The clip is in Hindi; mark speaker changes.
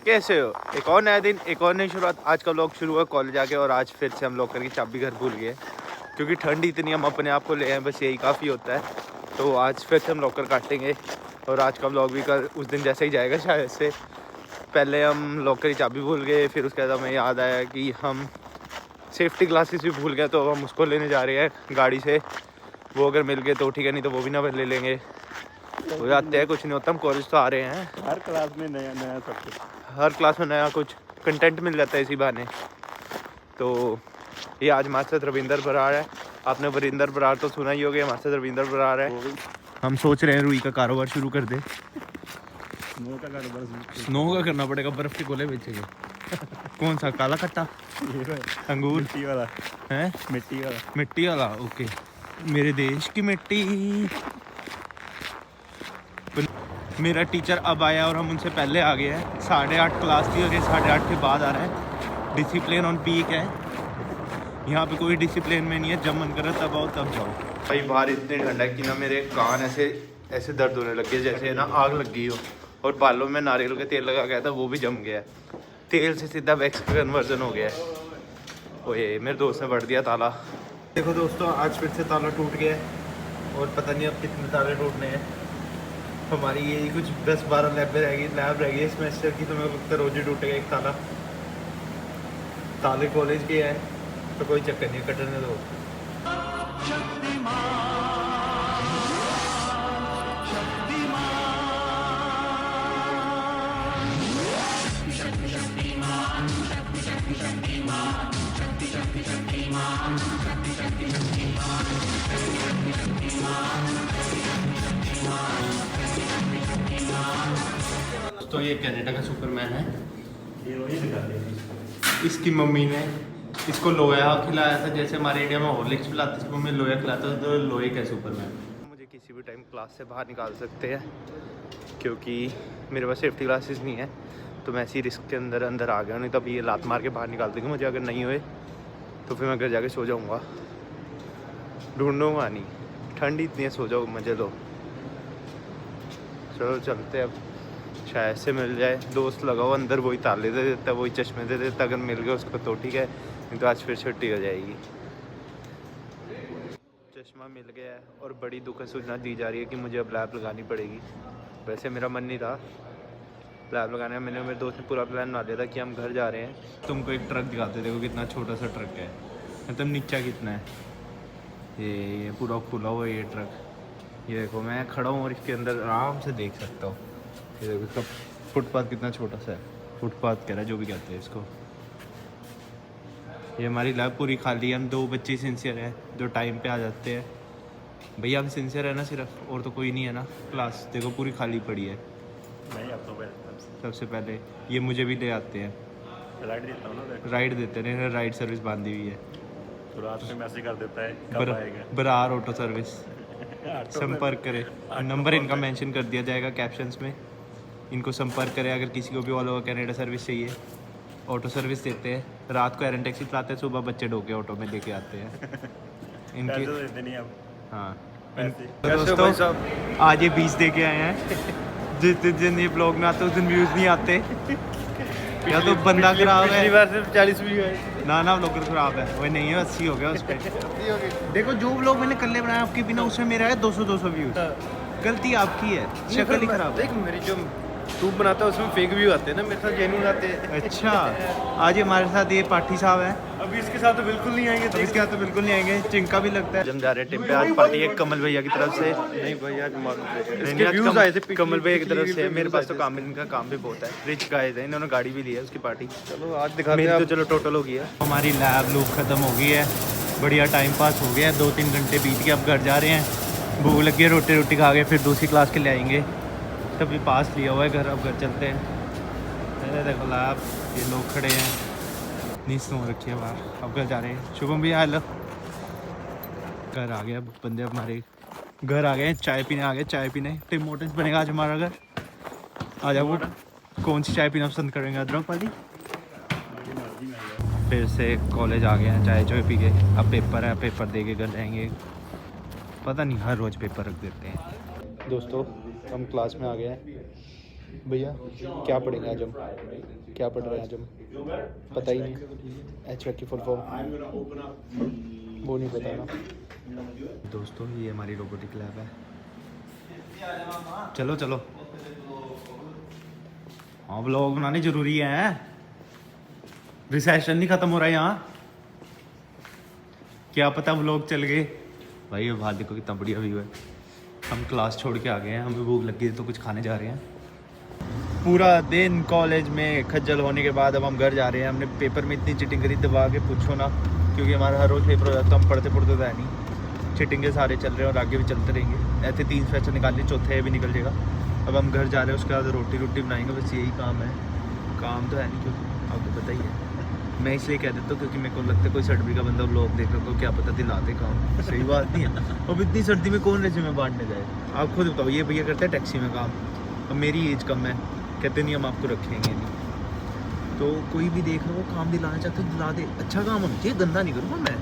Speaker 1: कैसे हो? एक और नया दिन, एक और नई शुरुआत। आज का व्लॉग शुरू हुआ कॉलेज आके और आज फिर से हम लॉकर की चाबी घर भूल गए क्योंकि ठंड इतनी हम अपने आप को ले आए, बस यही काफ़ी होता है। तो आज फिर से हम लॉकर काटेंगे और आज का व्लॉग भी कल उस दिन जैसे ही जाएगा शायद से। पहले हम लॉकर की चाबी भूल गए, फिर उसके बाद हमें याद आया कि हम सेफ्टी ग्लासेस भी भूल गए, तो अब हम उसको लेने जा रहे हैं गाड़ी से। वो अगर मिल गए तो ठीक है, नहीं तो वो भी ना ले लेंगे। हो जाते हैं, कुछ नहीं होता। हम कॉलेज तो आ रहे हैं,
Speaker 2: हर क्लास में नया नया सब कुछ,
Speaker 1: हर क्लास में नया कुछ कंटेंट मिल जाता है इसी बहाने। तो ये आज हमारे साथ रविंदर बराड़ है। आपने वरिंदर बराड़ तो सुना ही होगा, हमारे साथ रविंदर बराड़ है। हम सोच रहे हैं रुई का कारोबार शुरू कर दे।
Speaker 2: स्नो का कारोबार,
Speaker 1: स्नो का करना पड़ेगा, बर्फ के गोले बेचेंगे। कौन सा? काला खट्टा अंगूर
Speaker 2: मिट्टी वाला
Speaker 1: है? मिट्टी वाला ओके। मेरे देश की मिट्टी। मेरा टीचर अब आया और हम उनसे पहले आ गए हैं। 8:30 क्लास थी और ये 8:30 के बाद आ रहा है। डिसिप्लिन ऑन पीक है यहाँ पे, कोई डिसिप्लिन में नहीं है। जब मन करे तब आओ तब जाओ। भाई बाहर इतनी ठंड है कि ना मेरे कान ऐसे दर्द होने लग गए जैसे ना आग लग गई हो। और बालों में नारियल का तेल लगा गया था, वो भी जम गया है। तेल से सीधा वैक्स का कन्वर्जन हो गया है। ओए मेरे दोस्त ने बढ़ दिया ताला। देखो दोस्तों, आज फिर से ताला टूट गया है और पता नहीं अब कितने ताले टूटने हैं। हमारी ये कुछ 10-12 लैब रह गई इस सेमेस्टर की, तो मेरे को रोज ही टूटेगा एक ताला। ताले कॉलेज के हैं तो कोई चक्कर नहीं, कटने दो। तो ये कनाडा का सुपरमैन है। इसकी मम्मी ने इसको लोया खिलाया था, जैसे हमारे इंडिया में हॉर्लिक्स पिलाते, इसकी मम्मी लोया खिलाता था, तो लोहे का सुपरमैन। मुझे किसी भी टाइम क्लास से बाहर निकाल सकते हैं क्योंकि मेरे पास सेफ्टी ग्लासेस नहीं है, तो मैं ऐसी रिस्क के अंदर आ गया। नहीं तब ये लात मार के बाहर निकाल देंगे मुझे। अगर नहीं हुए तो फिर मैं घर जाके सो जाऊँगा, ढूंढूंगा नहीं। ठंड इतनी है, सो जाओ, मजे लो। चलो चलते अब, शायद से मिल जाए। दोस्त लगाओ अंदर, वही ताले दे देता, वही चश्मे दे देता। अगर मिल गया उसको तो ठीक है, नहीं तो आज फिर छुट्टी हो जाएगी। चश्मा मिल गया है और बड़ी दुख सूचना दी जा रही है कि मुझे अब लैब लगानी पड़ेगी। वैसे मेरा मन नहीं था लैब लगाने का। मैंने मेरे दोस्त ने पूरा प्लान बना लिया था कि हम घर जा रहे हैं। तुमको एक ट्रक दिखाते, देखो कितना छोटा सा ट्रक है, मतलब नीचा कितना है। ये पूरा खुला हुआ है ये ट्रक। ये देखो मैं खड़ा हूँ और इसके अंदर आराम से देख सकता हूँ। ये देखो इसका फुटपाथ कितना छोटा सा है। फुटपाथ कह रहा है, जो भी कहते हैं इसको। ये हमारी लैब पूरी खाली है। हम 2 बच्चे सिंसियर हैं जो टाइम पे आ जाते हैं। भैया हम सिंसियर है ना सिर्फ, और तो कोई नहीं है ना। क्लास देखो पूरी खाली पड़ी है।
Speaker 2: नहीं अब तो
Speaker 1: सबसे पहले ये मुझे भी ले आते हैं,
Speaker 2: राइड देता हूँ ना,
Speaker 1: राइड देते हैं। राइड सर्विस बांधी हुई है,
Speaker 2: तो रात में मैसेज कर देता है कब आएगा।
Speaker 1: बरार ऑटो सर्विस, संपर्क करें। नंबर इनका मेंशन कर दिया जाएगा कैप्शंस में, इनको संपर्क करें अगर किसी को भी ऑल ओवर कनाडा सर्विस चाहिए। ऑटो सर्विस देते हैं, रात को एरन टैक्सी चलाते हैं, सुबह बच्चे ढोके ऑटो में लेके आते हैं। इनके
Speaker 2: पैसे तो देते नहीं अब।
Speaker 1: हाँ
Speaker 2: पैसे
Speaker 1: दोस्तों, आज ये 20 दे के आए हैं। जिस दिन ये ब्लॉग में आते उस दिन व्यूज़ नहीं आते, या तो बंदा खराब है।
Speaker 2: बार सिर्फ 40 व्यू है।
Speaker 1: ना ब्लॉगर खराब है, वो नहीं है, 80 हो गया उस पर। देखो जो ब्लॉग मैंने कल बनाया आपके बिना, उसमें मेरा है 200 व्यूज़। गलती आपकी है, शक्ल ही खराब है।
Speaker 2: देख मेरी जो तू बनाता है उसमें फेक व्यू आते हैं ना, मेरे साथ जेन्युइन आते हैं।
Speaker 1: अच्छा, आज हमारे साथ ये पाठी साहब है।
Speaker 2: अभी इसके साथ तो बिल्कुल नहीं आएंगे।
Speaker 1: इसके साथ तो बिल्कुल नहीं आएंगे, चिंका भी लगता है। हम जा रहे हैं टिप पे। आज पार्टी है कमल भैया की तरफ से।
Speaker 2: नहीं भाई आज
Speaker 1: इसके व्यूज आए थे कमल भैया की तरफ से। मेरे पास तो काम, इनका काम भी बहुत है। रिच गाइस है, इन्होंने गाड़ी भी ली है, उसकी पार्टी।
Speaker 2: चलो आज दिखाते हैं।
Speaker 1: तो चलो टोटल हो गई है हमारी लैब लूप खत्म हो गई है। बढ़िया टाइम पास हो गया, 2-3 घंटे बीत के अब घर जा रहे हैं। भूख लगी है, रोटी खा के फिर दूसरी क्लास के ले आएंगे। तभी पास लिया हुआ है घर, अब घर चलते हैं। देखो लैब, ये लोग खड़े हैं, इतनी स्नो रखी है बाहर। अब घर जा रहे हैं। शुभम भी हेलो, घर आ गया। बंदे हमारे घर आ गए, चाय पीने आ गए। चाय पीने टिम मोटर्स बनेगा आज हमारा घर। आ जाओ। कौन सी चाय पीना पसंद करेंगे, अदरक वाली? फिर से कॉलेज आ गए हैं, चाय पी के। अब पेपर है, पेपर दे के घर जाएंगे। पता नहीं हर रोज़ पेपर रख देते हैं। दोस्तों हम क्लास में आ गए हैं।
Speaker 2: भैया क्या पढ़ेंगे आज हम? क्या पढ़ रहे हैं आज हम? पता ही नहीं। HVAC की फुल फॉर्म वो नहीं पता ना। दोस्तों ये हमारी रोबोटिक लैब है।
Speaker 1: चलो चलो, हाँ व्लॉग बनाने जरूरी है, रिसेशन नहीं खत्म हो रहा है यहाँ, क्या पता व्लॉग चल गए। भाई ये बाहर देखो कितना बढ़िया व्यू है। हम क्लास छोड़ के आ गए हैं, हमें भूख लगी है तो कुछ खाने जा रहे हैं। पूरा दिन कॉलेज में खज्जल होने के बाद अब हम घर जा रहे हैं। हमने पेपर में इतनी चिटिंग करी, दबा के पूछो ना, क्योंकि हमारा हर रोज़ पेपर हो जाता है, हम पढ़ते तो है नहीं। चिटिंग के सारे चल रहे हैं और आगे भी चलते रहेंगे। ऐसे 3 सेशन निकाल लिए, चौथे ये भी निकल जाएगा। अब हम घर जा रहे हैं, उसके बाद रोटी बनाएंगे, बस यही काम है। काम तो है नहीं, क्योंकि आपको पता ही है। मैं इसलिए कह देता हूँ क्योंकि मेरे को लगता है कोई सर्टिफिकेट का बंदा लोग देख रहा, क्या पता दिलाते काम। सही बात नहीं है। अब इतनी सर्दी में कौन रेज़्यूमे बांटने जाए? आप खुद बताओ। ये भैया करते हैं टैक्सी में काम, अब मेरी एज कम है, कहते नहीं हम आपको रखेंगे नहीं। तो कोई भी देख लो वो काम दिलाना चाहते दिला दे, अच्छा काम होना चाहिए, गंदा नहीं करूँगा मैं।